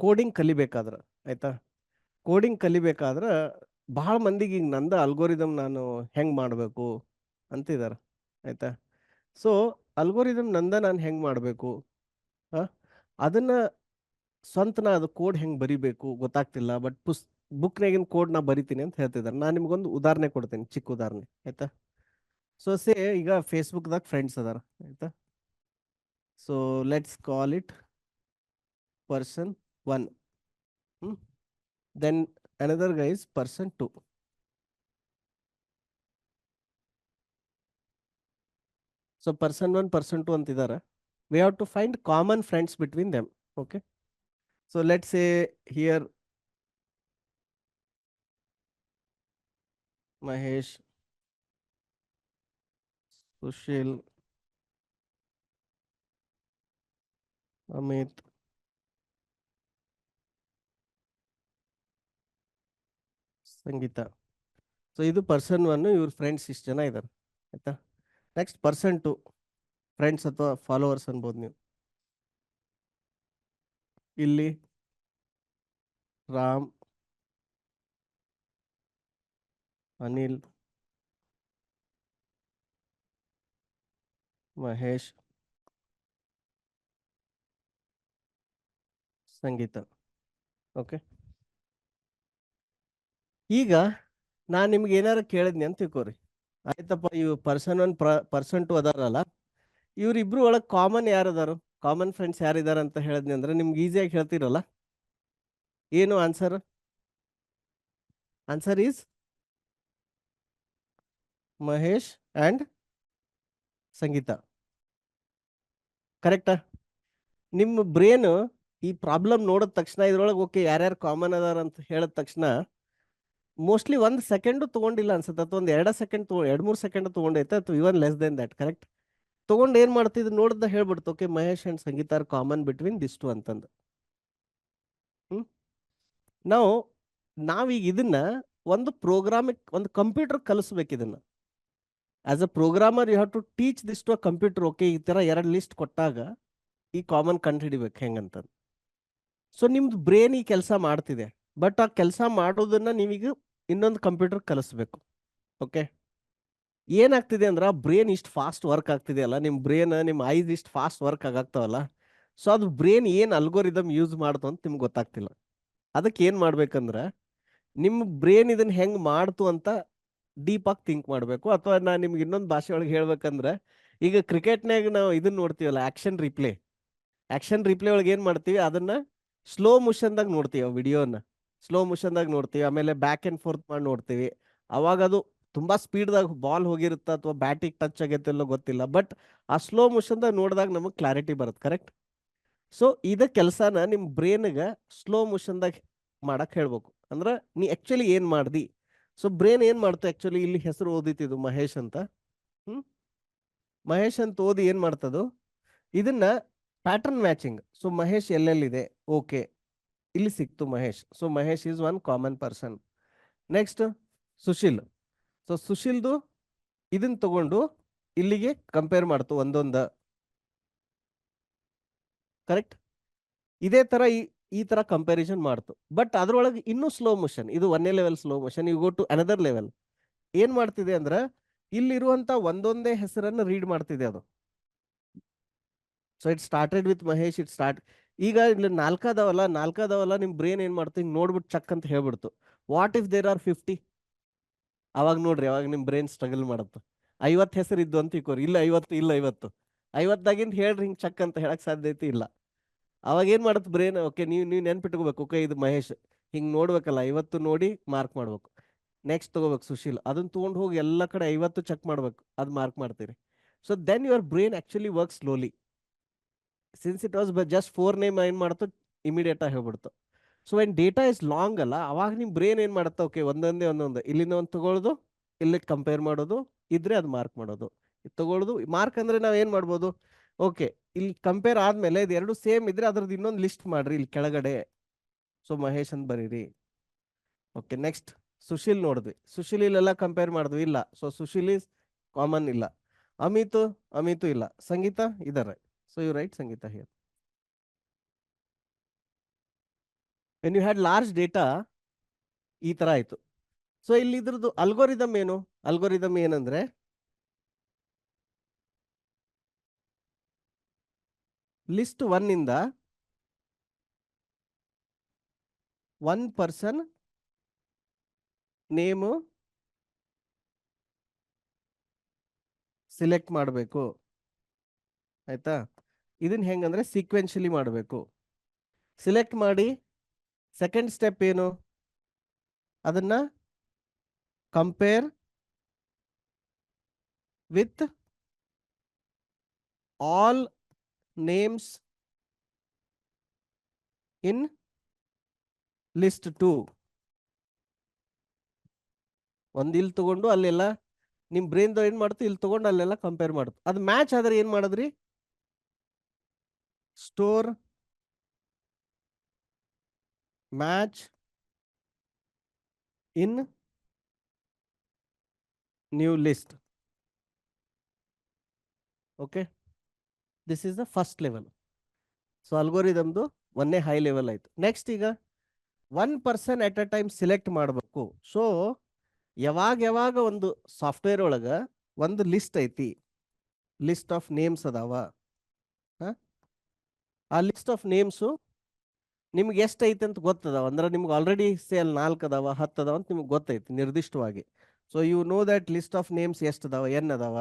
Coding ಕಲಿಬೇಕಾದ್ರೆ ಆಯ್ತಾ, coding ಕಲಿಬೇಕಾದ್ರೆ ಭಾಳ ಮಂದಿಗೆ ಈಗ ನಂದ ಅಲ್ಗೋರಿದಮ್ ನಾನು ಹೆಂಗೆ ಮಾಡಬೇಕು ಅಂತಿದ್ದಾರೆ ಆಯ್ತಾ. ಸೊ ಅಲ್ಗೋರಿದಮ್ ನಂದ ನಾನು ಹೆಂಗೆ ಮಾಡಬೇಕು, ಅದನ್ನು ಸ್ವಂತ ನಾ ಅದು ಕೋಡ್ ಹೆಂಗೆ ಬರಿಬೇಕು ಗೊತ್ತಾಗ್ತಿಲ್ಲ, ಬಟ್ ಬುಕ್ನಾಗಿನ ಕೋಡ್ ನಾ ಬರಿತೀನಿ ಅಂತ ಹೇಳ್ತಿದ್ದಾರೆ. ನಾನು ನಿಮ್ಗೊಂದು ಉದಾಹರಣೆ ಕೊಡ್ತೀನಿ, ಚಿಕ್ಕ ಉದಾಹರಣೆ ಆಯ್ತಾ. ಸೊ ಈಗ ಫೇಸ್ಬುಕ್ದಾಗ ಫ್ರೆಂಡ್ಸ್ ಅದಾರ ಆಯ್ತಾ. So let's call it person 1. Then another guy is person 2. So person 1 person 2 ಅಂತಿದ್ದಾರೆ. We have to find common friends between them. Okay. So let's say here Mahesh, Sushil, Amit, Sangeeta. So ಇದು person 1, ಇವ್ರ friends ಇಷ್ಟು ಜನ ಇದ್ದಾರೆ ಆಯ್ತಾ. Next person 2 friends ಅಥವಾ followers ಅನ್ಬೋದು ನೀವು. ಇಲ್ಲಿ ರಾಮ್, ಅನಿಲ್, ಮಹೇಶ್, ಸಂಗೀತ. ಓಕೆ. ಈಗ ನಾನು ನಿಮ್ಗೆ ಏನಾರು ಕೇಳಿದ್ನಿ ಅಂತ ತಿಳ್ಕೊರಿ ಆಯ್ತಪ್ಪ, ಇವು ಪರ್ಸನ್ 1 ಪರ್ಸನ್ 2 ಅದಾರಲ್ಲ, ಇವ್ರಿಬ್ರು ಒಳಗೆ ಕಾಮನ್ ಯಾರದಾರು, ಕಾಮನ್ ಫ್ರೆಂಡ್ಸ್ ಯಾರಿದಾರ ಅಂತ ಹೇಳಿದ್ನಿ ಅಂದ್ರೆ ನಿಮ್ಗೆ ಈಸಿಯಾಗಿ ಹೇಳ್ತಿರಲ್ಲ. ಏನು answer? Answer is Mahesh and Sangeetha. ಕರೆಕ್ಟಾ? ನಿಮ್ಮ ಬ್ರೇನ್ ಈ ಪ್ರಾಬ್ಲಮ್ ನೋಡಿದ ತಕ್ಷಣ ಇದ್ರೊಳಗೆ ಓಕೆ ಯಾರ್ಯಾರು ಕಾಮನ್ ಅದಾರ ಅಂತ ಹೇಳಿದ ತಕ್ಷಣ ಮೋಸ್ಟ್ಲಿ 1 ಸೆಕೆಂಡು ತೊಗೊಂಡಿಲ್ಲ ಅನ್ಸುತ್ತೆ, ಅಥವಾ ಒಂದು 2 ಸೆಕೆಂಡ್ 2-3 ಸೆಕೆಂಡ್ ತೊಗೊಂಡೈತೆ, ಅಥವಾ even less than that. Correct. ತೊಗೊಂಡು ಏನು ಮಾಡ್ತಿದ್ದು ನೋಡ್ದ ಹೇಳ್ಬಿಡ್ತು, okay Mahesh and Sangeetha are common between this two ಅಂತಂದು. ನಾವು ನಾವೀಗ ಇದನ್ನ ಒಂದು ಪ್ರೋಗ್ರಾಮಿಗೆ, ಒಂದು ಕಂಪ್ಯೂಟರ್ ಕಲಿಸ್ಬೇಕು ಇದನ್ನ. As a programmer you have to teach this to a computer. Okay ಈ ಥರ 2 ಲಿಸ್ಟ್ ಕೊಟ್ಟಾಗ ಈ ಕಾಮನ್ ಕಂಡು ಹಿಡಿಬೇಕು ಹೆಂಗಂತಂದು. ಸೊ ನಿಮ್ದು ಬ್ರೇನ್ ಈ ಕೆಲಸ ಮಾಡ್ತಿದೆ, ಬಟ್ ಆ ಕೆಲಸ ಮಾಡೋದನ್ನ ನೀವೀಗ ಇನ್ನೊಂದು ಕಂಪ್ಯೂಟರ್ ಕಲಿಸ್ಬೇಕು. ಓಕೆ. ಏನಾಗ್ತಿದೆ ಅಂದ್ರೆ ಬ್ರೇನ್ ಇಷ್ಟು ಫಾಸ್ಟ್ ವರ್ಕ್ ಆಗ್ತಿದೆ ಅಲ್ಲ, ನಿಮ್ಮ ಬ್ರೇನ್, ನಿಮ್ಮ ಐಸ್ ಇಷ್ಟು ಫಾಸ್ಟ್ ವರ್ಕ್ ಆಗಾಗ್ತಾವಲ್ಲ, ಸೊ ಅದು ಬ್ರೇನ್ ಏನು ಅಲ್ಗೋರಿದಮ್ ಯೂಸ್ ಮಾಡ್ತು ಅಂತ ನಿಮ್ಗೆ ಗೊತ್ತಾಗ್ತಿಲ್ಲ. ಅದಕ್ಕೆ ಏನು ಮಾಡ್ಬೇಕಂದ್ರೆ ನಿಮ್ಮ ಬ್ರೇನ್ ಇದನ್ನ ಹೆಂಗೆ ಮಾಡ್ತು ಅಂತ ಡೀಪಾಗಿ ಥಿಂಕ್ ಮಾಡಬೇಕು. ಅಥವಾ ನಾನು ನಿಮ್ಗೆ ಇನ್ನೊಂದು ಭಾಷೆ ಒಳಗೆ ಹೇಳ್ಬೇಕಂದ್ರೆ, ಈಗ ಕ್ರಿಕೆಟ್ನಾಗ ನಾವು ಇದನ್ನ ನೋಡ್ತೀವಲ್ಲ, ಆ್ಯಕ್ಷನ್ ರಿಪ್ಲೇ ಒಳಗೆ ಏನು ಮಾಡ್ತೀವಿ, ಅದನ್ನ ಸ್ಲೋ ಮೋಷನ್ದಾಗ ನೋಡ್ತೀವಿ, ವಿಡಿಯೋನ ಸ್ಲೋ ಮೋಷನ್ದಾಗ ನೋಡ್ತೀವಿ, ಆಮೇಲೆ ಬ್ಯಾಕ್ ಆ್ಯಂಡ್ ಫೋರ್ತ್ ಮಾಡಿ ನೋಡ್ತೀವಿ. ಅವಾಗ ಅದು ತುಂಬ ಸ್ಪೀಡ್ದಾಗ ಬಾಲ್ ಹೋಗಿರುತ್ತೆ ಅಥವಾ ಬ್ಯಾಟಿಗೆ ಟಚ್ ಆಗೈತೆ ಎಲ್ಲೋ ಗೊತ್ತಿಲ್ಲ, ಬಟ್ ಆ ಸ್ಲೋ ಮೋಷನ್ದಾಗ ನೋಡಿದಾಗ ನಮಗೆ ಕ್ಲಾರಿಟಿ ಬರುತ್ತೆ. ಕರೆಕ್ಟ್. ಸೊ ಇದ ಕೆಲಸನ ನಿಮ್ಮ ಬ್ರೇನ್ಗೆ ಸ್ಲೋ ಮೋಷನ್ದಾಗ ಮಾಡಕ್ಕೆ ಹೇಳ್ಬೇಕು. ಅಂದ್ರೆ ನೀ ಆ್ಯಕ್ಚುಲಿ ಏನು ಮಾಡ್ದಿ. ಸೊ ಬ್ರೇನ್ ಏನು ಮಾಡ್ತು, ಆ್ಯಕ್ಚುಲಿ ಇಲ್ಲಿ ಹೆಸರು ಓದಿತಿದ್ದು ಮಹೇಶ್ ಅಂತ. ಮಹೇಶ್ ಅಂತ ಓದಿ ಏನು ಮಾಡ್ತದು, ಇದನ್ನ ಪ್ಯಾಟರ್ನ್ ಮ್ಯಾಚಿಂಗ್. ಸೊ ಮಹೇಶ್ ಎಲ್ಲೆಲ್ಲಿದೆ, ಓಕೆ ಇಲ್ಲಿ ಸಿಕ್ತು Mahesh. So Mahesh is 1 common person. Next Sushil. So ಸುಶೀಲ್ದು ಇದನ್ನ ತಗೊಂಡು ಇಲ್ಲಿಗೆ ಕಂಪೇರ್ ಮಾಡ್ತು ಒಂದೊಂದು. ಕರೆಕ್ಟ್. ಇದೇ ತರ ಈ ತರ ಕಂಪ್ಯಾರಿಸನ್ ಮಾಡ್ತು, ಬಟ್ ಅದ್ರೊಳಗೆ ಇನ್ನೂ ಸ್ಲೋ ಮೋಷನ್, ಇದು 1ನೇ level slow motion. You go to another level. ಏನ್ ಮಾಡ್ತಿದೆ ಅಂದ್ರೆ ಇಲ್ಲಿರುವಂತ ಒಂದೊಂದೇ ಹೆಸರನ್ನು ರೀಡ್ ಮಾಡ್ತಿದೆ ಅದು. So it started with Mahesh, it start. ಈಗ ಇಲ್ಲಿ 4 ಅದಾವಲ್ಲ, ನಿಮ್ ಬ್ರೇನ್ ಏನ್ ಮಾಡ್ತು, ಹಿಂಗ್ ನೋಡ್ಬಿಟ್ಟು ಚಕ್ ಅಂತ ಹೇಳ್ಬಿಡ್ತು, ವಾಟ್ ಇಫ್ ದೇರ್ ಆರ್ 50? ಅವಾಗ ನೋಡ್ರಿ, ಅವಾಗ ನಿಮ್ ಬ್ರೇನ್ ಸ್ಟ್ರಗಲ್ ಮಾಡುತ್ತೆ. 50 ಹೆಸರು ಇದ್ದು ಅಂತ ತಿಳ್ಕೊರಿ, ಇಲ್ಲ 50 50ದಾಗಿಂದ ಹೇಳ್ರಿ ಹಿಂಗ್ ಚಕ್ ಅಂತ ಹೇಳಕ್ ಸಾಧ್ಯತೆ ಇಲ್ಲ. ಅವಾಗ ಏನ್ ಮಾಡುತ್ತೆ ಬ್ರೇನ್, ಓಕೆ ನೀವು ನೆನ್ಪಿಟ್ಕೋಬೇಕು, ಓಕೆ ಇದು ಮಹೇಶ್, ಹಿಂಗ್ ನೋಡ್ಬೇಕಲ್ಲ, 50 ನೋಡಿ ಮಾರ್ಕ್ ಮಾಡ್ಬೇಕು. ನೆಕ್ಸ್ಟ್ ತಗೋಬೇಕು ಸುಶೀಲ್, ಅದನ್ನ ತಗೊಂಡು ಹೋಗಿ ಎಲ್ಲ ಕಡೆ 50 ಚೆಕ್ ಮಾಡ್ಬೇಕು, ಅದು ಮಾರ್ಕ್ ಮಾಡ್ತೀರಿ. So then your brain actually work slowly. Since it was just 4 name ಏನ್ ಮಾಡ್ತು, ಇಮಿಡಿಯೇಟ್ ಆಗಿ ಹೇಳ್ಬಿಡ್ತು. So when data is long ಅಲ್ಲ, ಅವಾಗ ನಿಮ್ ಬ್ರೇನ್ ಏನ್ ಮಾಡುತ್ತೆ, ಓಕೆ ಒಂದೊಂದೇ ಇಲ್ಲಿಂದ ಒಂದು ತಗೊಳ್ಳೋದು, ಇಲ್ಲಿ ಕಂಪೇರ್ ಮಾಡೋದು, ಇದ್ರೆ ಅದು ಮಾರ್ಕ್ ಮಾಡೋದು, ತಗೊಳ್ಳೋದು. ಮಾರ್ಕ್ ಅಂದ್ರೆ ನಾವ್ ಏನ್ ಮಾಡ್ಬೋದು, ಓಕೆ ಇಲ್ಲಿ ಕಂಪೇರ್ ಆದ್ಮೇಲೆ ಇದು ಎರಡು ಸೇಮ್ ಇದ್ರೆ ಅದ್ರದ್ದು ಇನ್ನೊಂದು ಲಿಸ್ಟ್ ಮಾಡ್ರಿ ಇಲ್ಲಿ ಕೆಳಗಡೆ. ಸೊ ಮಹೇಶ್ ಅಂತ ಬರೀರಿ. ಓಕೆ. ನೆಕ್ಸ್ಟ್ ಸುಶೀಲ್ ನೋಡಿದ್ವಿ, ಸುಶೀಲ್ ಇಲ್ಲೆಲ್ಲ ಕಂಪೇರ್ ಮಾಡಿದ್ವಿ, ಇಲ್ಲ. ಸೊ ಸುಶೀಲ್ ಈಸ್ ಕಾಮನ್ ಇಲ್ಲ. ಅಮಿತು ಇಲ್ಲ. ಸಂಗೀತ ಇದಾರೆ. So you write Sangeeta here. When you had large data ಈ ತರ ಆಯ್ತು. ಸೊ ಇಲ್ಲಿ ಇದ್ರದ್ದು ಅಲ್ಗೋರಿದಮ್ ಏನು? ಅಲ್ಗೋರಿದಮ್ ಏನಂದ್ರೆ ಲಿಸ್ಟ್ 1 ಇಂದ 1 ಪರ್ಸನ್ ನೇಮು ಸಿಲೆಕ್ಟ್ ಮಾಡಬೇಕು. ಆಯ್ತಾ? ಇದನ್ನ ಹೆಂಗಂದ್ರೆ ಸೀಕ್ವೆನ್ಷಿಯಲಿ ಮಾಡಬೇಕು. ಸಿಲೆಕ್ಟ್ ಮಾಡಿ ಸೆಕೆಂಡ್ ಸ್ಟೆಪ್ ಏನು? ಅದನ್ನ compare with all names in list 2. ಒಂದು ಇಲ್ಲಿ ತಗೊಂಡು ಅಲ್ಲೆಲ್ಲ ನಿಮ್ ಬ್ರೈನ್ ಏನ್ ಮಾಡ್ತು, ಇಲ್ಲಿ ತಗೊಂಡು ಅಲ್ಲೆಲ್ಲ ಕಂಪೇರ್ ಮಾಡ್ತು. ಅದು ಮ್ಯಾಚ್ ಆದ್ರೆ ಏನ್ ಮಾಡಿದ್ರಿ? Store match in new list. Okay, this is the first level. So ಅಲ್ಗೋರಿದಮ್ದು ಒಂದೇ ಹೈ ಲೆವೆಲ್ ಆಯ್ತು. ನೆಕ್ಸ್ಟ್ ಈಗ 1 person at a time select ಮಾಡಬೇಕು. ಸೊ ಯಾವಾಗ ಒಂದು ಸಾಫ್ಟ್ವೇರ್ ಒಳಗ ಒಂದು ಲಿಸ್ಟ್ ಐತಿ, ಲಿಸ್ಟ್ ಆಫ್ ನೇಮ್ಸ್ ಅದಾವ. ಆ ಲಿಸ್ಟ್ ಆಫ್ ನೇಮ್ಸು ನಿಮ್ಗೆ ಎಷ್ಟು ಐತೆ ಅಂತ ಗೊತ್ತದಾವ. ಅಂದ್ರೆ ನಿಮ್ಗೆ ಆಲ್ರೆಡಿ ಸೇಲ್ 4 ಅದಾವ 10 ಅದಾವ ಅಂತ ನಿಮ್ಗೆ ಗೊತ್ತೈತಿ ನಿರ್ದಿಷ್ಟವಾಗಿ. So you know that list of names ಎಷ್ಟು ಅದಾವ, ಎನ್ ಅದಾವ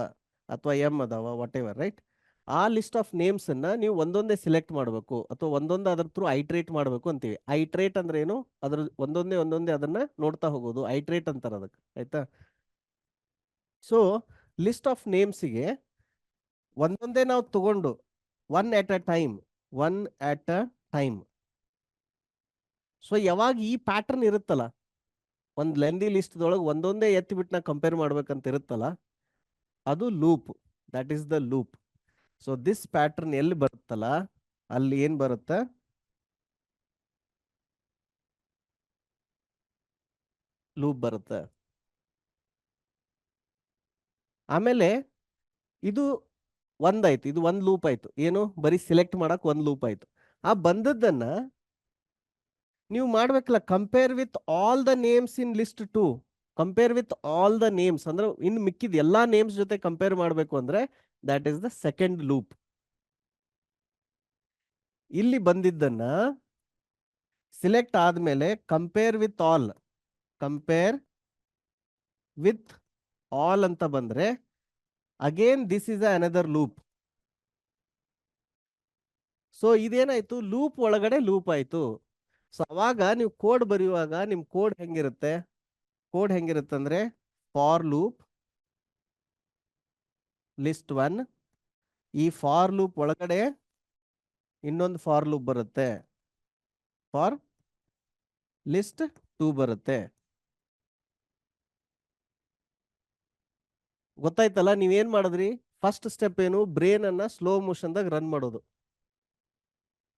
ಅಥವಾ ಎಮ್ ಅದಾವ, ವಾಟ್ ಎವರ್, ರೈಟ್? ಆ ಲಿಸ್ಟ್ ಆಫ್ ನೇಮ್ಸ್ ಅನ್ನ ನೀವು ಒಂದೊಂದೇ ಸಿಲೆಕ್ಟ್ ಮಾಡಬೇಕು ಅಥವಾ ಒಂದೊಂದು ಅದ್ರ ಥ್ರೂ ಐಟ್ರೇಟ್ ಮಾಡಬೇಕು ಅಂತೀವಿ. ಐಟ್ರೇಟ್ ಅಂದ್ರೆ ಏನು? ಅದ್ರ ಒಂದೊಂದೇ ಅದನ್ನ ನೋಡ್ತಾ ಹೋಗೋದು ಐಟ್ರೇಟ್ ಅಂತಾರೆ ಅದಕ್ಕೆ. ಆಯ್ತಾ? ಸೊ ಲಿಸ್ಟ್ ಆಫ್ ನೇಮ್ಸ್ಗೆ ಒಂದೊಂದೇ ನಾವು ತಗೊಂಡು ಒನ್ ಎಟ್ ಅ ಟೈಮ್. ಸೊ ಯಾವಾಗ ಈ ಪ್ಯಾಟರ್ನ್ ಇರುತ್ತಲ್ಲ, ಒಂದು ಲೆಂದಿ ಲಿಸ್ಟ್ದೊಳಗೆ ಒಂದೊಂದೇ ಎತ್ತಿಬಿಟ್ಟು ನಾ ಕಂಪೇರ್ ಮಾಡ್ಬೇಕಂತ ಇರುತ್ತಲ್ಲ, ಅದು loop. That is the loop. So this pattern ಎಲ್ಲಿ ಬರುತ್ತಲ್ಲ ಅಲ್ಲಿ ಏನ್ ಬರುತ್ತೆ? ಲೂಪ್ ಬರುತ್ತೆ. ಆಮೇಲೆ ಇದು ಒಂದಾಯ್ತು, ಇದು ಒಂದು ಲೂಪ್ ಆಯ್ತು. ಏನು? ಬರೀ ಸಿಲೆಕ್ಟ್ ಮಾಡಕ್ ಒಂದು ಲೂಪ್ ಆಯ್ತು. ಆ ಬಂದದ್ದನ್ನ ನೀವು ಮಾಡ್ಬೇಕಲ್ಲ, compare with all the names in list 2. Compare with all the names ಅಂದ್ರೆ ಇನ್ನು ಮಿಕ್ಕಿದ ಎಲ್ಲಾ ನೇಮ್ಸ್ ಜೊತೆ ಕಂಪೇರ್ ಮಾಡಬೇಕು ಅಂದ್ರೆ that is the second loop. ಇಲ್ಲಿ ಬಂದಿದ್ದನ್ನ ಸಿಲೆಕ್ಟ್ ಆದ್ಮೇಲೆ ಕಂಪೇರ್ ವಿತ್ ಆಲ್ ಅಂತ ಬಂದ್ರೆ again this is another loop. So ಇದೇನಾಯ್ತು? ಲೂಪ್ ಒಳಗಡೆ ಲೂಪ್ ಆಯ್ತು. ಸೊ ಅವಾಗ ನೀವು ಕೋಡ್ ಬರೆಯುವಾಗ ನಿಮ್ ಕೋಡ್ ಹೆಂಗಿರುತ್ತೆ ಅಂದ್ರೆ ಫಾರ್ ಲೂಪ್ ಲಿಸ್ಟ್ 1. ಈ ಫಾರ್ ಲೂಪ್ ಒಳಗಡೆ ಇನ್ನೊಂದು ಫಾರ್ ಲೂಪ್ ಬರುತ್ತೆ, ಫಾರ್ ಲಿಸ್ಟ್ 2 ಬರುತ್ತೆ. ಗೊತ್ತಾಯ್ತಲ್ಲ? ನೀವೇನ್ ಮಾಡಿದ್ರಿ? ಫಸ್ಟ್ ಸ್ಟೆಪ್ ಏನು? ಬ್ರೇನ್ ಅನ್ನ ಸ್ಲೋ ಮೋಷನ್ದಾಗ ರನ್ ಮಾಡೋದು.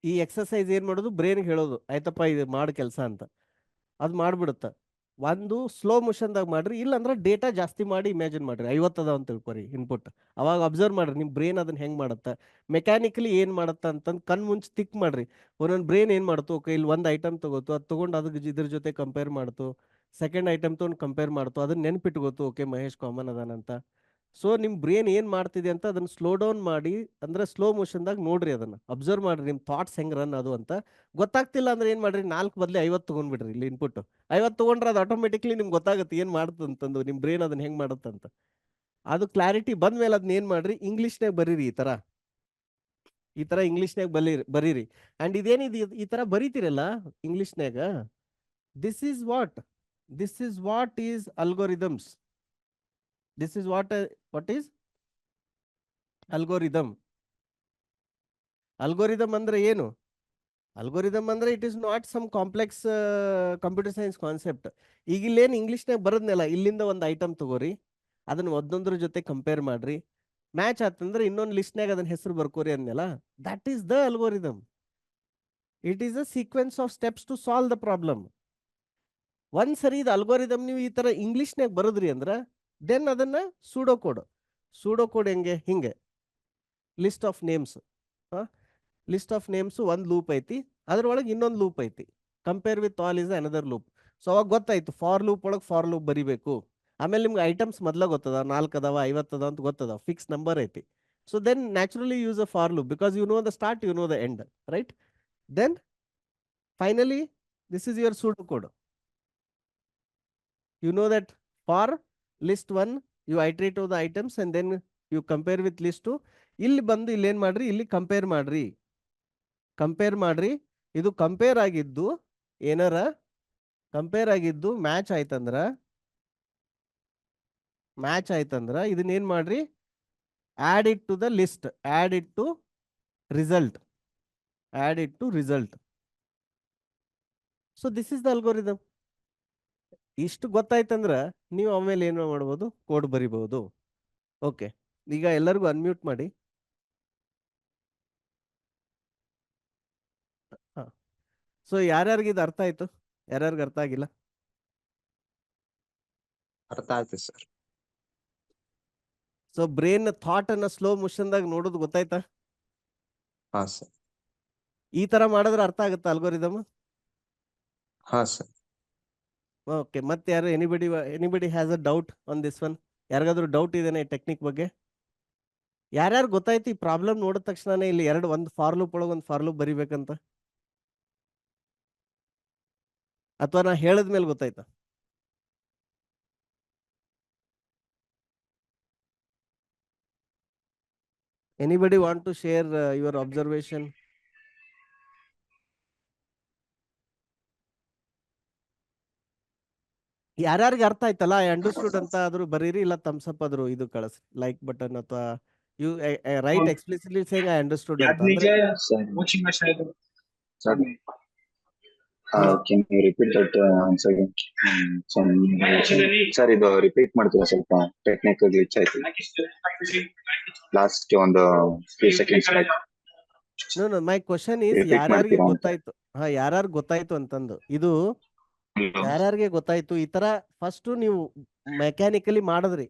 ಈ ಎಕ್ಸರ್ಸೈಸ್ ಏನ್ ಮಾಡೋದು? ಬ್ರೇನ್ ಹೇಳೋದು, ಆಯ್ತಪ್ಪ ಇದು ಮಾಡು ಕೆಲಸ ಅಂತ. ಅದು ಮಾಡ್ಬಿಡುತ್ತ. ಒಂದು ಸ್ಲೋ ಮೋಷನ್ದಾಗ ಮಾಡ್ರಿ, ಇಲ್ಲಾಂದ್ರೆ ಡೇಟಾ ಜಾಸ್ತಿ ಮಾಡಿ ಇಮ್ಯಾಜಿನ್ ಮಾಡ್ರಿ. 50 ಅದಾವ ಅಂತ ತಿಳ್ಕೊರಿ ಇನ್ಪುಟ್. ಅವಾಗ ಅಬ್ಸರ್ವ್ ಮಾಡ್ರಿ ನಿಮ್ ಬ್ರೇನ್ ಅದನ್ನ ಹೆಂಗ್ ಮಾಡುತ್ತೆ, ಮೆಕ್ಯಾನಿಕಲಿ ಏನ್ ಮಾಡುತ್ತ ಅಂತಂದ್ ಕಣ್ ಮುಂಚೆ ತಿಕ್ ಮಾಡ್ರಿ. ಒಂದೊಂದು ಬ್ರೇನ್ ಏನ್ ಮಾಡ್ತು, ಓಕೆ ಇಲ್ಲಿ ಒಂದು ಐಟಮ್ ತಗೋತು, ಅದು ತಗೊಂಡು ಅದಕ್ಕೆ ಇದ್ರ ಜೊತೆ ಕಂಪೇರ್ ಮಾಡ್ತು, ಸೆಕೆಂಡ್ ಐಟಮ್ ತಗೊಂಡು ಕಂಪೇರ್ ಮಾಡ್ತು, ಅದನ್ನ ನೆನ್ಪಿಟ್ಕೋತು, ಓಕೆ ಮಹೇಶ್ ಕಾಮನ್ ಅದಾನಂತ. ಸೊ ನಿಮ್ ಬ್ರೇನ್ ಏನ್ ಮಾಡ್ತಿದೆ ಅಂತ ಅದನ್ನ ಸ್ಲೋ ಡೌನ್ ಮಾಡಿ, ಅಂದ್ರೆ ಸ್ಲೋ ಮೋಷನ್ದಾಗ ನೋಡ್ರಿ, ಅದನ್ನ ಅಬ್ಸರ್ವ್ ಮಾಡ್ರಿ, ನಿಮ್ ಥಾಟ್ಸ್ ಹೆಂಗ್ ರನ್ ಅದು ಅಂತ. ಗೊತ್ತಾಗ್ತಿಲ್ಲ ಅಂದ್ರೆ ಏನ್ ಮಾಡ್ರಿ, 4 ಬದಲಿ 50 ತಗೊಂಡ್ಬಿಡ್ರಿ ಇಲ್ಲಿ ಇನ್ಪುಟ್. 50 ತಗೊಂಡ್ರೆ ಅದು ಆಟೋಮೆಟಿಕ್ಲಿ ನಿಮ್ಗೆ ಗೊತ್ತಾಗುತ್ತೆ ಏನ್ ಮಾಡುತ್ತಂತಂದು, ನಿಮ್ ಬ್ರೇನ್ ಅದನ್ನ ಹೆಂಗ್ ಮಾಡುತ್ತಂತ. ಅದು ಕ್ಲಾರಿಟಿ ಬಂದ್ಮೇಲೆ ಅದನ್ನ ಏನ್ ಮಾಡ್ರಿ, ಇಂಗ್ಲಿಷ್ನಾಗ ಬರೀರಿ. ಈ ತರ ಇಂಗ್ಲಿಷ್ನಾಗ ಬರೀರಿ. ಅಂಡ್ ಇದೇನಿದೆ ಈ ತರ ಬರೀತಿರಲ್ಲ ಇಂಗ್ಲಿಷ್ನಾಗ, this is what is algorithms. This is what is algorithm. Algorithm ಅಂದ್ರೆ ಏನು? ಅಲ್ಗೋರಿದಮ್ ಅಂದ್ರೆ it is not some complex computer science concept. ಈಗ ಇಲ್ಲೇನು ಇಂಗ್ಲಿಷ್ನಾಗ ಬರೋದ್ನಲ್ಲ, ಇಲ್ಲಿಂದ ಒಂದು ಐಟಮ್ ತಗೋರಿ, ಅದನ್ನ ಒಂದೊಂದ್ರ ಜೊತೆ ಕಂಪೇರ್ ಮಾಡ್ರಿ, ಮ್ಯಾಚ್ ಆತಂದ್ರೆ ಇನ್ನೊಂದು ಲಿಸ್ಟ್ನಾಗ ಅದನ್ನ ಹೆಸರು ಬರ್ಕೋರಿ ಅಂದ್ನಲ್ಲ, that is the algorithm. It is a sequence of steps to solve the problem. ಒಂದ್ಸರಿ ಇದು ಅಲ್ಗೋರಿದಮ್ ನೀವು ಈ ತರ ಇಂಗ್ಲಿಷ್ನಾಗ ಬರೋದ್ರಿ ಅಂದ್ರ ದೆನ್ ಅದನ್ನ ಸೂಡೋ ಕೋಡ್ ಹಿಂಗೆ list of names. List of names ಒಂದು ಲೂಪ್ ಐತಿ, ಅದ್ರೊಳಗೆ ಇನ್ನೊಂದು ಲೂಪ್ ಐತಿ. Compare with all is another loop. So ಅವಾಗ ಗೊತ್ತಾಯ್ತು ಫಾರ್ ಲೂಪ್ ಒಳಗೆ ಫಾರ್ ಲೂಪ್ ಬರಿಬೇಕು. ಆಮೇಲೆ ನಿಮ್ಗೆ ಐಟಮ್ಸ್ ಮೊದ್ಲ ಗೊತ್ತದ 4 ಅದಾವ 50 ಅದಾವ ಅಂತ ಗೊತ್ತದ, ಫಿಕ್ಸ್ ನಂಬರ್ ಐತಿ. So then naturally use a for loop because you know the start, you know the end, right? Then finally this is your pseudo code. You know that for list 1 you iterate over the items and then you compare with list 2. ಇಲ್ಲಿ ಬಂದು ಇಲ್ಲಿ ಏನ್ ಮಾಡ್ರಿ, ಇಲ್ಲಿ compare ಮಾಡ್ರಿ. ಇದು compare ಆಗಿದ್ದು ಏನಾರ ಕಂಪೇರ್ ಆಗಿದ್ದು ಮ್ಯಾಚ್ ಆಯ್ತಂದ್ರ ಇದನ್ನ ಏನ್ ಮಾಡ್ರಿ, add it to the list, add it to result. So this is the algorithm. ಇಷ್ಟು ಗೊತ್ತಾಯ್ತಂದ್ರ ನೀವು ಆಮೇಲೆ ಏನು ಮಾಡ್ಬೋದು, ಕೋಡ್ ಬರಿಬಹುದು. ಓಕೆ, ಈಗ ಎಲ್ಲರಿಗೂ ಅನ್ಮ್ಯೂಟ್ ಮಾಡಿ. ಸೊ ಯಾರ್ಯಾರಿಗೆ ಇದು ಅರ್ಥ ಆಯ್ತು, ಯಾರ್ಯಾರಿಗೆ ಅರ್ಥ ಆಗಿಲ್ಲ? ಅರ್ಥ ಆಯ್ತು ಸರ್. ಸೊ ಬ್ರೇನ್ ಥಾಟ್ ಅನ್ನ ಸ್ಲೋ ಮೋಷನ್ದಾಗ ನೋಡೋದು ಗೊತ್ತಾಯ್ತಾ? ಹಾ ಸರ್. ಈ ತರ ಮಾಡಿದ್ರೆ ಅರ್ಥ ಆಗುತ್ತಾ ಅಲ್ಗೋರಿದಮ್? ಹಾ ಸರ್. ಓಕೆ, ಮತ್ತೆ ಯಾರು anybody has a doubt on this one? ಯಾರಿಗಾದ್ರೂ ಡೌಟ್ ಇದೆನಾ ಈ ಟೆಕ್ನಿಕ್ ಬಗ್ಗೆ? ಯಾರ್ಯಾರು ಗೊತ್ತಾಯ್ತು ಈ ಪ್ರಾಬ್ಲಮ್ ನೋಡಿದ ತಕ್ಷಣನೇ ಇಲ್ಲಿ ಒಂದು ಫಾರ್ ಲೂಪ್ ಒಳಗೆ ಒಂದು ಫಾರ್ ಲೂಪ್ ಬರಿಬೇಕಂತ? ಅಥವಾ ನಾ ಹೇಳಿದ್ಮೇಲೆ ಗೊತ್ತಾಯ್ತಾ? Anybody want to share your observation? ಯಾರ್ಯಾರಿಗೆ ಅರ್ಥ ಆಯ್ತಲ್ಲ ಐ ಅಂಡರ್ಸ್ಟುಡ್ ಅಂತ ಆದ್ರೂ ಬರೀರಿ, ಇಲ್ಲ ಥಮ್ಸ್ ಅಪ್ ಆದ್ರೂ ಇದು ಕಳಿಸ್ರಿ, ಲೈಕ್ ಬಟನ್ ಅಥವಾ you write explicitly saying I understood ಅಂತ. ಅಂದ್ರೆ can you repeat that once again? Sir ಇದು ರಿಪೀಟ್ ಮಾಡ್ತೀರಾ? ಸ್ವಲ್ಪ ಟೆಕ್ನಿಕಲ್ ಗ್ಲಿಚ್ ಆಯ್ತು ಲಾಸ್ಟ್ ಒಂದು few seconds back. No my question is ಯಾರ್ಯಾರಿಗೆ ಗೊತ್ತಾಯ್ತು, ಯಾರ್ಯಾರು ಗೊತ್ತಾಯ್ತು ಅಂತಂದು. ಇದು ಯಾರ್ಯಾರಿಗೆ ಗೊತ್ತಾಯ್ತು ಈ ತರ ಫಸ್ಟ್ ನೀವು ಮೆಕ್ಯಾನಿಕಲಿ ಮಾಡಿದ್ರಿ,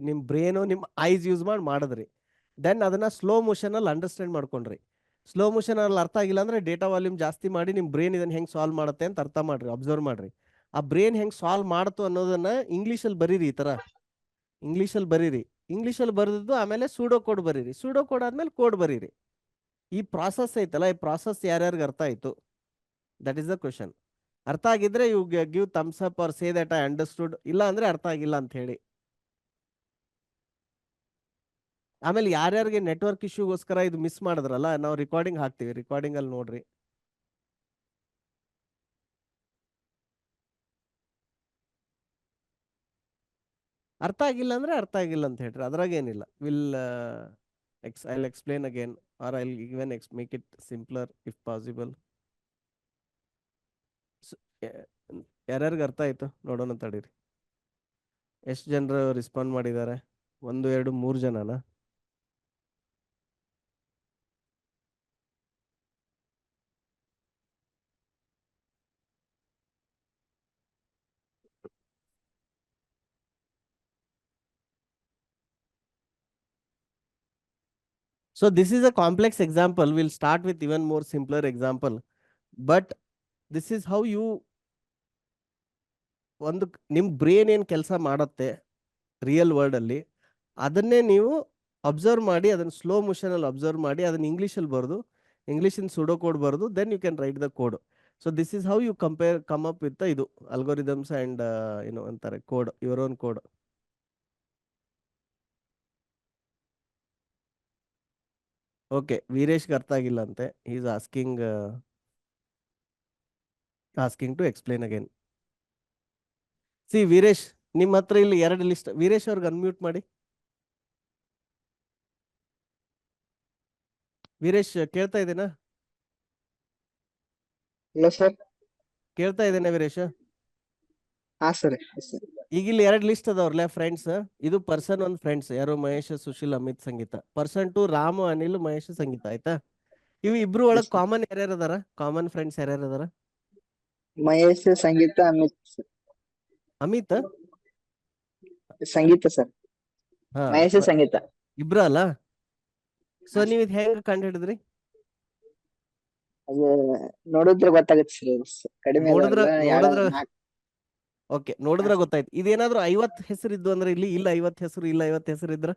ನಿಮ್ ಬ್ರೇನು ನಿಮ್ ಐಸ್ ಯೂಸ್ ಮಾಡಿದ್ರಿ, ದೆನ್ ಅದನ್ನ ಸ್ಲೋ ಮೋಷನ್ ಅಲ್ಲಿ ಅಂಡರ್ಸ್ಟ್ಯಾಂಡ್ ಮಾಡ್ಕೊಂಡ್ರಿ. ಸ್ಲೋ ಮೋಷನ್ ಅಲ್ಲಿ ಅರ್ಥ ಆಗಿಲ್ಲ ಅಂದ್ರೆ ಡೇಟಾ ವಾಲ್ಯೂಮ್ ಜಾಸ್ತಿ ಮಾಡಿ ನಿಮ್ ಬ್ರೇನ್ ಇದನ್ನ ಹೆಂಗ್ ಸಾಲ್ವ್ ಮಾಡುತ್ತೆ ಅಂತ ಅರ್ಥ ಮಾಡ್ರಿ, ಅಬ್ಸರ್ವ್ ಮಾಡ್ರಿ. ಆ ಬ್ರೇನ್ ಹೆಂಗ್ ಸಾಲ್ವ್ ಮಾಡ್ತು ಅನ್ನೋದನ್ನ ಇಂಗ್ಲೀಷಲ್ಲಿ ಬರೀರಿ. ಈ ತರ ಇಂಗ್ಲೀಷಲ್ಲಿ ಬರೀರಿ, ಇಂಗ್ಲೀಷಲ್ಲಿ ಬರೆದಿದ್ದು ಆಮೇಲೆ ಸೂಡೋ ಕೋಡ್ ಬರೀರಿ, ಸೂಡೋ ಕೋಡ್ ಆದ್ಮೇಲೆ ಕೋಡ್ ಬರೀರಿ. ಈ ಪ್ರಾಸೆಸ್ ಐತಲ್ಲ, ಈ ಪ್ರಾಸೆಸ್ ಯಾರ್ಯಾರಿಗೆ ಅರ್ಥ ಆಯ್ತು? That is the question. ಅರ್ಥ ಆಗಿದ್ರೆ you give thumbs up or say that I understood, ಇಲ್ಲ ಅಂದ್ರೆ ಅರ್ಥ ಆಗಿಲ್ಲ ಅಂತ ಹೇಳಿ. ಆಮೇಲೆ ಯಾರ್ಯಾರಿಗೆ ನೆಟ್ವರ್ಕ್ ಇಶ್ಯೂಗೋಸ್ಕರ ಇದು ಮಿಸ್ ಮಾಡಿದ್ರಲ್ಲ, ನಾವು ರೆಕಾರ್ಡಿಂಗ್ ಹಾಕ್ತೀವಿ, ರೆಕಾರ್ಡಿಂಗ್ ಅಲ್ಲಿ ನೋಡ್ರಿ. ಅರ್ಥ ಆಗಿಲ್ಲ ಅಂದ್ರೆ ಅರ್ಥ ಆಗಿಲ್ಲ ಅಂತ ಹೇಳ್ರಿ, ಅದ್ರಾಗ ಏನಿಲ್ಲ. I'll explain again or I'll even make it simpler if possible. ಯಾರ್ಯಾರಿಗೆ ಅರ್ಥ ಆಯ್ತು ನೋಡೋಣ ತಡೀರಿ. ಎಷ್ಟು ಜನರು ರೆಸ್ಪಾಂಡ್ ಮಾಡಿದ್ದಾರೆ? 1 2 3 ಜನನಾ? So this is a complex example. We'll start with even more simpler example. But this is how you ಒಂದು ನಿಮ್ ಬ್ರೇನ್ ಏನ್ ಕೆಲಸ ಮಾಡುತ್ತೆ ರಿಯಲ್ ವರ್ಲ್ಡ್ ಅಲ್ಲಿ, ಅದನ್ನೇ ನೀವು ಅಬ್ಸರ್ವ್ ಮಾಡಿ, ಅದನ್ನ ಸ್ಲೋ ಮೋಷನ್ ಅಲ್ಲಿ ಅಬ್ಸರ್ವ್ ಮಾಡಿ, ಅದನ್ನ ಇಂಗ್ಲೀಷಲ್ಲಿ ಬರೆದು, ಇಂಗ್ಲೀಷಿನ ಸುಡೋ ಕೋಡ್ ಬರೆದು, then you can write the code. So this is how you come up with ಇದು ಅಲ್ಗೋರಿದಮ್ಸ್ ಅಂಡ್ ಏನು ಅಂತಾರೆ code, your own code. Okay, ವೀರೇಶ್ಗೆ ಅರ್ಥ ಆಗಿಲ್ಲ ಅಂತೆ. Is asking to explain again. See ವೀರೇಶ್, ನಿಮ್ಮ ಹತ್ರ ಇಲ್ಲಿ 2 ಲಿಸ್ಟ್. ವೀರೇಶ್ ಅವ್ರಿಗೆ ಅನ್ಮ್ಯೂಟ್ ಮಾಡಿ. ವೀರೇಶ್ ಕೇಳ್ತಾ ಇದ್ದೇನಾ? ಇಲ್ಲ ಸರ್. ಕೇಳ್ತಾ ಇದ್ದೇನೆ ವೀರೇಶ್? ಹಾ ಸರ್. ಈಗ ಇಲ್ಲಿ 2 ಲಿಸ್ಟ್ ಅದಾವ್ರಲ್ಲ ಫ್ರೆಂಡ್ಸ್. ಇದು ಪರ್ಸನ್ 1 ಫ್ರೆಂಡ್ಸ್ ಯಾರು, ಮಹೇಶ್, ಸುಶೀಲ್, ಅಮಿತ್, ಸಂಗೀತ. ಪರ್ಸನ್ 2 ರಾಮು, ಅನಿಲ್, ಮಹೇಶ್, ಸಂಗೀತ. ಆಯ್ತಾ? ಇವು ಇಬ್ರು ಒಳಗ್ ಕಾಮನ್ ಯಾರ್ಯಾರು ಅದಾರ? ಕಾಮನ್ ಫ್ರೆಂಡ್ಸ್ ಯಾರ್ಯಾರು ಅದಾರ? ಮಹೇಶ್, ಸಂಗೀತ, ಅಮಿತ್. ಅಮಿತ್ ಸಂಗೀತ ಸರ್. ಮಹೇಶ್ ಸಂಗೀತ ಇಬ್ರ ಅಲ್ಲ? ಸೊ ನೀವ್ ಇದು ಹೆಂಗ್ ಕಂಡು ಹಿಡಿದ್ರಿ? ಅದು ನೋಡಿದ್ರೆ ಗೊತ್ತಾಗುತ್ತೆ ಸರ್ ಕಡಿಮೆ ನೋಡಿದ್ರ ಅದಾವಲ್ಲ ನೋಡಿದ್ರ ನಾಲ್ಕು. ಓಕೆ, ನೋಡಿದ್ರ ಗೊತ್ತಾಯ್ತು. ಇದೇನಾದ್ರು 50 ಹೆಸರು ಇದ್ದು ಅಂದ್ರೆ ಇಲ್ಲಿ ಇಲ್ಲ 50 ಹೆಸರು ಇಲ್ಲ 50 ಹೆಸರು ಇದ್ರ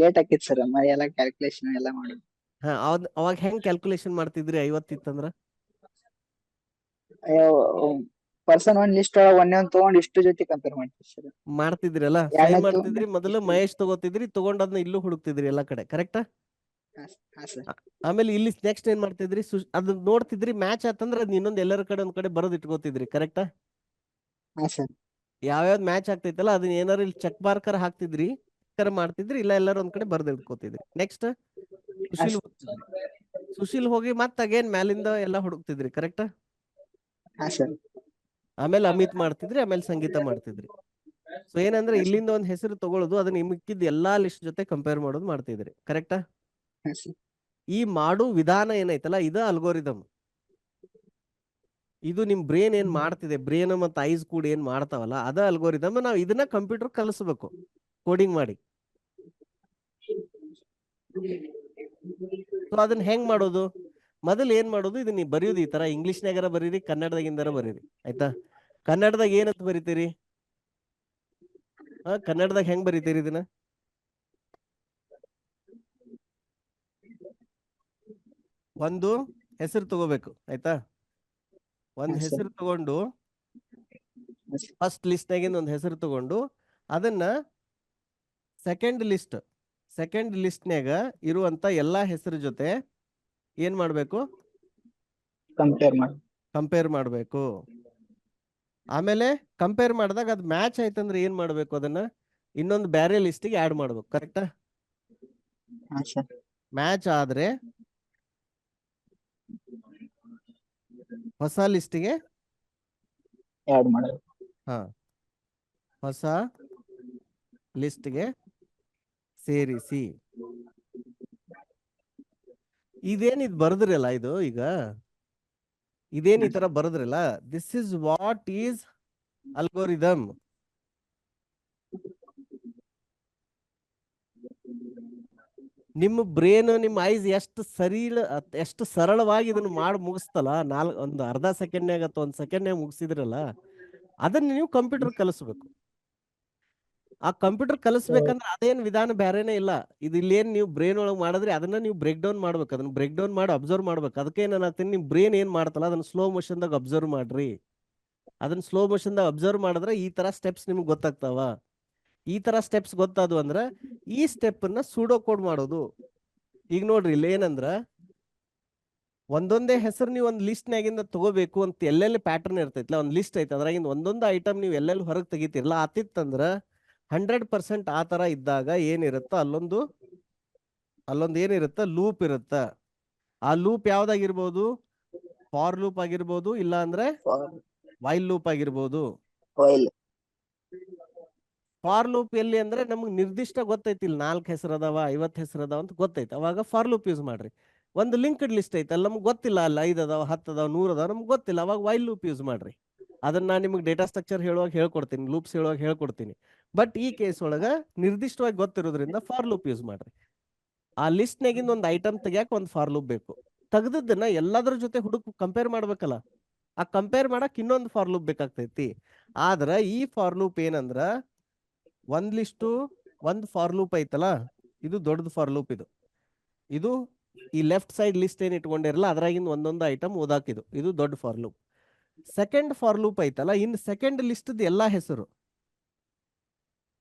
ಲೇಟ್ ಆಕಿತ್ ಸರ್ ಎಲ್ಲ ಕ್ಯಾಲ್ಕುಲೇಷನ್ ಎಲ್ಲ ಮಾಡೋದು. ಅವಾಗ ಹೆಂಗ್ ಕ್ಯಾಲ್ಕುಲೇಷನ್ ಮಾಡ್ತಿದ್ರಿ 50 ಇತ್ತಂದ್ರ? ಪರ್ಸನ್ ಒಂದ್ ಲಿಸ್ಟ್ ಒಳಗೆ ಒಂದೇ ಒಂದ್ ತಗೊಂಡ್ ಇಷ್ಟು ಜೊತೆ ಕಂಪೇರ್ ಮಾಡ್ತೀವಿ ಸರ್. ಮಾಡ್ತಿದ್ರಲ್ಲ, ಸೊ ಏನ್ ಮಾಡ್ತಿದ್ರಿ, ಮೊದಲು ಮಹೇಶ್ ತಗೋತಿದ್ರಿ, ತಗೊಂಡದ್ನ ಇಲ್ಲೂ ಹುಡುಕ್ತಿದ್ರಿ ಎಲ್ಲಾ ಕಡೆ, ಕರೆಕ್ಟಾ? ಹಾ ಸರ್. ಆಮೇಲೆ ಇಲ್ಲಿ ನೆಕ್ಸ್ಟ್ ಏನ್ ಮಾಡ್ತಿದ್ರಿ, ಅದು ನೋಡ್ತಿದ್ರಿ, ಮ್ಯಾಚ್ ಆತಂದ್ರ ಅದ್ ಇನ್ನೊಂದ್ ಎಲ್ಲರ ಕಡೆ ಒಂದ್ ಕಡೆ ಬರೋದ್ ಇಟ್ಕೋತಿದ್ರಿ, ಕರೆಕ್ಟಾ? ಹಾ ಸರ್. ಯಾವ್ಯಾವ್ದು ಮ್ಯಾಚ್ ಆಗ್ತೈತಲ್ಲ ಅದನ್ನ ಏನಾರು ಇಲ್ಲಿ ಚೆಕ್ ಮಾರ್ಕರ್ ಹಾಕ್ತಿದ್ರಿ, ಮಾಡ್ತಿದ್ರಿ, ಇಲ್ಲ ಎಲ್ಲಾರು ಒಂದ್ ಕಡೆ ಬರ್ದ್ ಇಟ್ಕೋತಿದ್ರಿ. ನೆಕ್ಸ್ಟ್ ಸುಶೀಲ್ ಹೋಗ್ತಿದ್ರಿ, ಸುಶೀಲ್ ಹೋಗಿ ಮತ್ತ ಅಗೇನ್ ಮ್ಯಾಲಿಂದ ಎಲ್ಲಾ ಹುಡುಕ್ತಿದ್ರಿ, ಕರೆಕ್ಟಾ? ಹಾ ಸರ್. ಆಮೇಲೆ ಅಮಿತ್ ಮಾಡ್ತಿದ್ರಿ, ಆಮೇಲೆ ಸಂಗೀತ ಮಾಡ್ತಿದ್ರಿ. ಸೊ ಏನಂದ್ರೆ ಇಲ್ಲಿಂದ ಒಂದ್ ಹೆಸರು ತಗೊಳ್ಳೋದು, ಅದನ್ನ ಮಿಕ್ಕಿದ ಎಲ್ಲಾ ಲಿಸ್ಟ್ ಜೊತೆ ಕಂಪೇರ್ ಮಾಡೋದು ಮಾಡ್ತಿದ್ರಿ, ಕರೆಕ್ಟಾ? ಹಾ ಸರ್. ಈ ಮಾಡು ವಿಧಾನ ಏನೈತಲ್ಲ ಇದು ಅಲ್ಗೋರಿದಮ್. ಇದು ನಿಮ್ ಬ್ರೇನ್ ಏನ್ ಮಾಡ್ತಿದೆ, ಬ್ರೇನ್ ಮತ್ತು ಐಸ್ ಕೂಡ ಏನ್ ಮಾಡ್ತಾವಲ್ಲ ಅದ ಅಲ್ಗೋರಿದಮ್. ನಾವು ಇದನ್ನ ಕಂಪ್ಯೂಟರ್ ಕಲಿಸ್ಬೇಕು ಕೋಡಿಂಗ್ ಮಾಡಿ. ಸೊ ಅದನ್ನ ಹೆಂಗ್ ಮಾಡೋದು? ಮೊದಲು ಏನ್ ಮಾಡೋದು, ಇದನ್ನ ನೀವು ಬರೆಯೋದು ಈ ತರ ಇಂಗ್ಲಿಷ್ನಾಗಾರ ಬರೀರಿ, ಕನ್ನಡದಾಗಿಂದಾರ ಬರೀರಿ, ಆಯ್ತಾ? ಕನ್ನಡದಾಗ ಏನಂತ ಬರೀತೀರಿ? ಕನ್ನಡದಾಗ ಹೆಂಗ್ ಬರೀತೀರಿ ಇದನ್ನ? ಒಂದು ಹೆಸರು ತಗೋಬೇಕು, ಆಯ್ತಾ? ಒಂದ್ ಹೆಸರು ತಗೊಂಡು ಫಸ್ಟ್ ಲಿಸ್ಟ್ನಾಗಿಂದ ಒಂದು ಹೆಸರು ತಗೊಂಡು ಅದನ್ನ ಸೆಕೆಂಡ್ ಲಿಸ್ಟ್ನ್ಯಾಗ ಇರುವಂತ ಎಲ್ಲಾ ಹೆಸರು ಜೊತೆ ಏನ್ ಮಾಡ್ಬೇಕು? ಕಂಪೇರ್ ಮಾಡ್ಬೇಕು. ಆಮೇಲೆ ಕಂಪೇರ್ ಮಾಡಿದಾಗ ಅದು ಮ್ಯಾಚ್ ಆಯ್ತಂದ್ರೆ ಏನ್ ಮಾಡ್ಬೇಕು? ಅದನ್ನ ಇನ್ನೊಂದು ಬೇರೆ ಲಿಸ್ಟಿಗೆ ಆಡ್ ಮಾಡ್ಬೇಕು, ಕರೆಕ್ಟಾ? ಮ್ಯಾಚ್ ಆದ್ರೆ ಹೊಸ ಲಿಸ್ಟಿಗೆ ಆಡ್ ಮಾಡೋದು. ಹೊಸ ಲಿಸ್ಟ್ಗೆ ಸೇರಿಸಿ. ಇದೇನ್ ಇದು ಬರದ್ರಲ್ಲ, ಇದು ಈಗ ಇದೇನ್ ಈ ತರ ಬರದ್ರಲ್ಲ, this is what is algorithm. ನಿಮ್ಮ ಬ್ರೇನ್, ನಿಮ್ಮ ಐಸ್ ಎಷ್ಟು ಸರಳವಾಗಿ ಇದನ್ನ ಮಾಡಿ ಮುಗಿಸ್ತಲ್ಲ, ಒಂದು ಅರ್ಧ ಸೆಕೆಂಡ್ನಾಗ ಅಥವಾ ಒಂದ್ ಸೆಕೆಂಡ್ನಾಗ ಮುಗಿಸಿದ್ರಲ್ಲ, ಅದನ್ನ ನೀವು ಕಂಪ್ಯೂಟರ್ ಕಲಿಸ್ಬೇಕು. ಆ ಕಂಪ್ಯೂಟರ್ ಕಲಿಸ್ಬೇಕಂದ್ರೆ ಅದೇನ್ ವಿಧಾನ ಬೇರೆನೇ ಇಲ್ಲ. ಇದು ಇಲ್ಲೇನ್ ನೀವು ಬ್ರೇನ್ ಒಳಗೆ ಮಾಡಿದ್ರೆ ಅದನ್ನ ನೀವು ಬ್ರೇಕ್ ಡೌನ್ ಮಾಡ್ಬೇಕು, ಅದನ್ನ ಬ್ರೇಕ್ ಡೌನ್ ಮಾಡಿ ಅಬ್ಸರ್ವ್ ಮಾಡ್ಬೇಕು. ಅದಕ್ಕೆ ಏನಾಗ್ತೀನಿ, ನಿಮ್ ಬ್ರೇನ್ ಏನ್ ಮಾಡ್ತಲ್ಲ ಅದನ್ನ ಸ್ಲೋ ಮೋಷನ್ದಾಗ ಅಬ್ಸರ್ವ್ ಮಾಡ್ರಿ. ಅದನ್ನ ಸ್ಲೋ ಮೋಷನ್ದಾಗ ಅಬ್ಸರ್ವ್ ಮಾಡಿದ್ರೆ ಈ ತರ ಸ್ಟೆಪ್ಸ್ ನಿಮ್ಗೆ ಗೊತ್ತಾಗ್ತಾವ. ಈ ತರ ಸ್ಟೆಪ್ಸ್ ಗೊತ್ತಾದ್ವು ಅಂದ್ರೆ ಈ ಸ್ಟೆಪ್ ಅನ್ನ ಸೂಡೋ ಕೋಡ್ ಮಾಡೋದು. ಈಗ ನೋಡ್ರಿ ಇಲ್ಲಿ ಏನಂದ್ರ, ಒಂದೊಂದೇ ಹೆಸರು ನೀವು ಒಂದ್ ಲಿಸ್ಟ್ನಾಗಿಂದ ತಗೋಬೇಕು ಅಂತ ಎಲ್ಲೆಲ್ಲಿ ಪ್ಯಾಟರ್ನ್ ಇರ್ತೈತಿಲ್ಲ, ಒಂದ್ ಲಿಸ್ಟ್ ಐತೆ, ಅದ್ರಾಗಿಂದ ಒಂದೊಂದು ಐಟಮ್ ನೀವು ಎಲ್ಲೆಲ್ಲಿ ಹೊರಗೆ ತೆಗಿತಿರಲ್ಲ, ಆತಿತ್ತಂದ್ರ 100% ಆ ತರ ಇದ್ದಾಗ ಏನಿರುತ್ತ, ಅಲ್ಲೊಂದು ಏನಿರುತ್ತ, ಲೂಪ್ ಇರುತ್ತ. ಆ ಲೂಪ್ ಯಾವ್ದಾಗಿರ್ಬೋದು? ಫಾರ್ ಲೂಪ್ ಆಗಿರ್ಬೋದು, ಇಲ್ಲ ಅಂದ್ರೆ ವೈಲ್ ಲೂಪ್ ಆಗಿರ್ಬೋದು. ಫಾರ್ ಲೂಪ್ ಎಲ್ಲಿ ಅಂದ್ರೆ ನಮ್ಗೆ ನಿರ್ದಿಷ್ಟ ಗೊತ್ತೈತಿ, ಇಲ್ಲಿ 4 ಹೆಸರು ಅದಾವ, 50 ಹೆಸರು ಅದಾವ ಅಂತ ಗೊತ್ತೈತಿ, ಅವಾಗ ಫಾರ್ ಲೂಪ್ ಯೂಸ್ ಮಾಡ್ರಿ. ಒಂದು ಲಿಂಕ್ಡ್ ಲಿಸ್ಟ್ ಐತೆ, ಅಲ್ಲಿ ನಮ್ಗೆ ಗೊತ್ತಿಲ್ಲ, ಅಲ್ಲಿ 5 ಅದಾವ, 10 ಅದಾವ, 100 ಅದಾವ, ನಮ್ಗೆ ಗೊತ್ತಿಲ್ಲ, ಅವಾಗ ವೈಲ್ ಲೂಪ್ ಯೂಸ್ ಮಾಡ್ರಿ. ಅದನ್ನ ನಾನು ನಿಮ್ಗೆ ಡೇಟಾ ಸ್ಟ್ರಕ್ಚರ್ ಹೇಳುವಾಗ ಹೇಳ್ಕೊಡ್ತೀನಿ, ಲೂಪ್ಸ್ ಹೇಳುವಾಗ ಹೇಳ್ಕೊಡ್ತೀನಿ. ಬಟ್ ಈ ಕೇಸ್ ಒಳಗ ನಿರ್ದಿಷ್ಟವಾಗಿ ಗೊತ್ತಿರೋದ್ರಿಂದ ಫಾರ್ ಲೂಪ್ ಯೂಸ್ ಮಾಡ್ರಿ. ಆ ಲಿಸ್ಟ್ನಾಗಿಂದ ಒಂದು ಐಟಮ್ ತೆಗಿಯಾಕ ಒಂದು ಫಾರ್ ಲೂಪ್ ಬೇಕು. ತೆಗ್ದದ್ದನ್ನ ಎಲ್ಲದ್ರ ಜೊತೆ ಕಂಪೇರ್ ಮಾಡ್ಬೇಕಲ್ಲ, ಆ ಕಂಪೇರ್ ಮಾಡಕ್ ಇನ್ನೊಂದು ಫಾರ್ ಲೂಪ್ ಬೇಕಾಗ್ತೈತಿ. ಆದ್ರ ಈ ಫಾರ್ ಲೂಪ್ ಏನಂದ್ರ, ಒಂದು ಫಾರ್ ಲೂಪ್ ಐತಲ್ಲ, ಇದು ದೊಡ್ಡದು ಫಾರ್ ಲೂಪ್. ಇದು ಈ ಲೆಫ್ಟ್ ಸೈಡ್ ಲಿಸ್ಟ್ ಏನ್ ಇಟ್ಕೊಂಡಿರಲ್ಲ ಅದ್ರಾಗಿಂದ ಒಂದೊಂದು ಐಟಮ್ ಓದಾಕಿದು, ಇದು ದೊಡ್ಡ for loop. Second for loop ಐತಲ್ಲ, ಇನ್ ಸೆಕೆಂಡ್ ಲಿಸ್ಟ್ ಎಲ್ಲಾ ಹೆಸರು,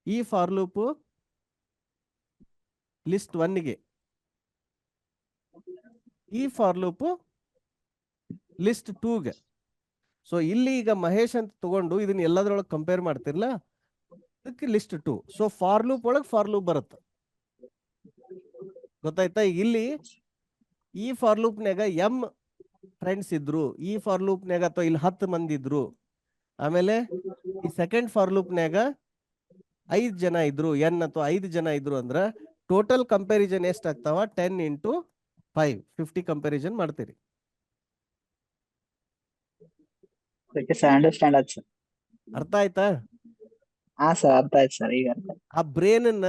ಈ ಫಾರ್ ಲೂಪ್ ಲಿಸ್ಟ್ 1ಗೆ, ಈ ಫಾರ್ ಲೂಪ್ ಲಿಸ್ಟ್ 2ಗೆ. ಸೊ ಇಲ್ಲಿ ಈಗ ಮಹೇಶ್ ಅಂತ ತಗೊಂಡು ಇದನ್ನ ಎಲ್ಲದ್ರೊಳಗೆ ಕಂಪೇರ್ ಮಾಡ್ತಿರ್ಲ, ಅದಕ್ಕೆ ಲಿಸ್ಟ್ 2. ಸೊ ಫಾರ್ ಲೂಪ್ ಒಳಗೆ ಫಾರ್ ಲೂಪ್ ಬರುತ್ತೆ, ಗೊತ್ತಾಯ್ತಾ? ಈಗ ಇಲ್ಲಿ ಈ ಫಾರ್ ಲೂಪ್ನಾಗ ಎಂ ಫ್ರೆಂಡ್ಸ್ ಇದ್ರು, ಈ ಫಾರ್ ಲೂಪ್ನಾಗ ಅಥವಾ ಇಲ್ಲಿ 10 ಮಂದಿ ಇದ್ರು. ಆಮೇಲೆ ಈ ಸೆಕೆಂಡ್ ಫಾರ್ ಲೂಪ್ನಾಗ 5 ಜನ ಇದ್ರು, ಎನ್ ಅಥವಾ 5 ಜನ ಇದ್ರು ಅಂದ್ರ ಟೋಟಲ್ ಕಂಪ್ಯಾರಿಸನ್ ಎಷ್ಟು ಆಗ್ತಾವ? 10 × 5 50 ಕಂಪ್ಯಾರಿಸನ್ ಮಾಡ್ತೀರಿ. ಅರ್ಥ ಆಯ್ತಾ? ಹಾ ಸರ್, ಅರ್ಥ ಆಯ್ತು ಸರ್, ಈಗ ಅರ್ಥ. ಆ ಬ್ರೇನ್ ಅನ್ನ,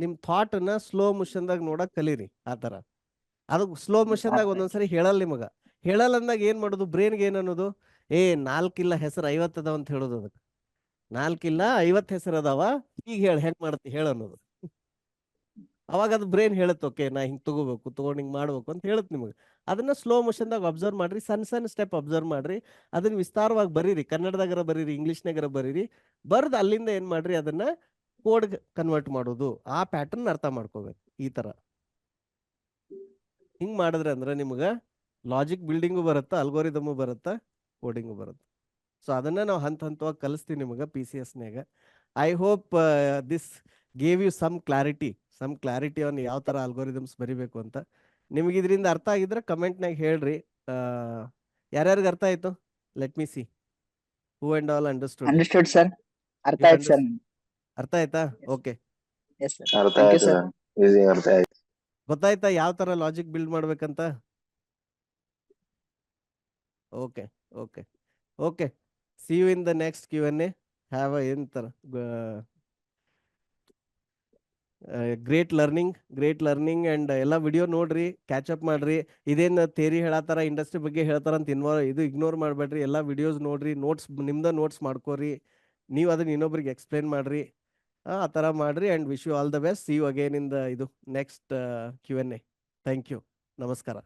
ನಿಮ್ ಥಾಟ್ ಅನ್ನ ಸ್ಲೋ ಮೋಷನ್ದಾಗ ನೋಡಕ್ ಕಲೀರಿ. ಆ ತರ ಅದು ಸ್ಲೋ ಮೋಷನ್ದಾಗ ಹಾ, ಒಂದೊಂದ್ಸರಿ ಹೇಳಲ್ಲ ನಿಮಗ. ಹೇಳಲ್ಲ ಅಂದಾಗ ಏನ್ ಮಾಡೋದು, ಬ್ರೇನ್ಗೆ ಏನ್ ಅನ್ನೋದು, 4 ಹೆಸರು 50 ಅದಾವ ಅಂತ ಹೇಳೋದು. ಅದಕ್ಕೆ 4 ಹೆಸರು ಅದಾವ, ಈಗ ಹೆಂಗ್ ಮಾಡ್ತಿ ಹೇಳ ಅನ್ನೋದು. ಅವಾಗ ಅದು ಬ್ರೇನ್ ಹೇಳುತ್ತೆ, ಓಕೆ ನಾ ಹಿಂಗ್ ತಗೋಬೇಕು, ತಗೊಂಡ್ ಹಿಂಗ್ ಮಾಡ್ಬೇಕು ಅಂತ ಹೇಳುತ್ತೆ ನಿಮಗೆ. ಅದನ್ನ ಸ್ಲೋ ಮೋಷನ್ದಾಗ ಅಬ್ಸರ್ವ್ ಮಾಡ್ರಿ, ಸಣ್ಣ ಸಣ್ಣ ಸ್ಟೆಪ್ ಅಬ್ಸರ್ವ್ ಮಾಡ್ರಿ, ಅದನ್ನ ವಿಸ್ತಾರವಾಗಿ ಬರೀರಿ, ಕನ್ನಡದಾಗರ ಬರೀರಿ, ಇಂಗ್ಲೀಷ್ನಾಗರ ಬರೀರಿ. ಬರ್ದು ಅಲ್ಲಿಂದ ಏನ್ ಮಾಡ್ರಿ, ಅದನ್ನ ಕೋಡ್ ಕನ್ವರ್ಟ್ ಮಾಡೋದು, ಆ ಪ್ಯಾಟರ್ನ್ ಅರ್ಥ ಮಾಡ್ಕೋಬೇಕು. ಈ ತರ ಹಿಂಗ್ ಮಾಡಿದ್ರೆ ಅಂದ್ರೆ ನಿಮ್ಗ ಲಾಜಿಕ್ ಬಿಲ್ಡಿಂಗು ಬರುತ್ತಾ, ಅಲ್ಗೋರಿದಮು ಬರುತ್ತಾ, ಕೋಡಿಂಗು ಬರುತ್ತೆ. ಸೊ ಅದನ್ನ ನಾವು ಹಂತ ಹಂತವಾಗಿ ಕಲಿಸ್ತೀವಿ ನಿಮಗೆ PCSನಾಗ. I hope this gave you some clarity on ಯಾವ ತರ ಅಲ್ಗೋರಿದಮ್ಸ್ ಬರಿಬೇಕು ಅಂತ. ನಿಮ್ಗೆ ಇದರಿಂದ ಅರ್ಥ ಆಗಿದ್ರೆ ಕಮೆಂಟ್ನಾಗ ಹೇಳ್ರಿ. ಯಾರ್ಯಾರಿಗೆ ಅರ್ಥ ಆಯ್ತು? Let me see who and all understood. Understood sir, ಅರ್ಥ ಆಯ್ತು ಸರ್. ಅರ್ಥ ಆಯ್ತಾ? ಓಕೆ, ಎಸ್ ಸರ್, ಅರ್ಥ ಥ್ಯಾಂಕ್ ಯು ಆಯ್ತು ಸರ್. ಸರ್, ಈಸಿ ಅರ್ಥ ಆಯ್ತು. ಗೊತ್ತಾಯ್ತಾ ಯಾವ ತರ ಲಾಜಿಕ್ ಬಿಲ್ಡ್ ಮಾಡ್ಬೇಕಂತ? Okay okay okay, see you in the next Q&A. Have a great learning and ಎಲ್ಲ ವಿಡಿಯೋ ನೋಡ್ರಿ, ಕ್ಯಾಚ್ ಅಪ್ ಮಾಡ್ರಿ. ಇದೇನು ಥೇರಿ ಹೇಳತ್ತಾರ, ಇಂಡಸ್ಟ್ರಿ ಬಗ್ಗೆ ಹೇಳ್ತಾರ ಅಂತ ಇಗ್ನೋರ್ ಮಾಡಬೇಡ್ರಿ. ಎಲ್ಲ ವಿಡಿಯೋಸ್ ನೋಡ್ರಿ, ನೋಟ್ಸ್ ಮಾಡ್ಕೋರಿ, ನೀವು ಅದನ್ನ ಇನ್ನೊಬ್ರಿಗೆ ಎಕ್ಸ್ಪ್ಲೇನ್ ಮಾಡ್ರಿ. ಆ ಥರ ಮಾಡ್ರಿ. And wish you all the best. See you again in the next Q&A. Thank you, ನಮಸ್ಕಾರ.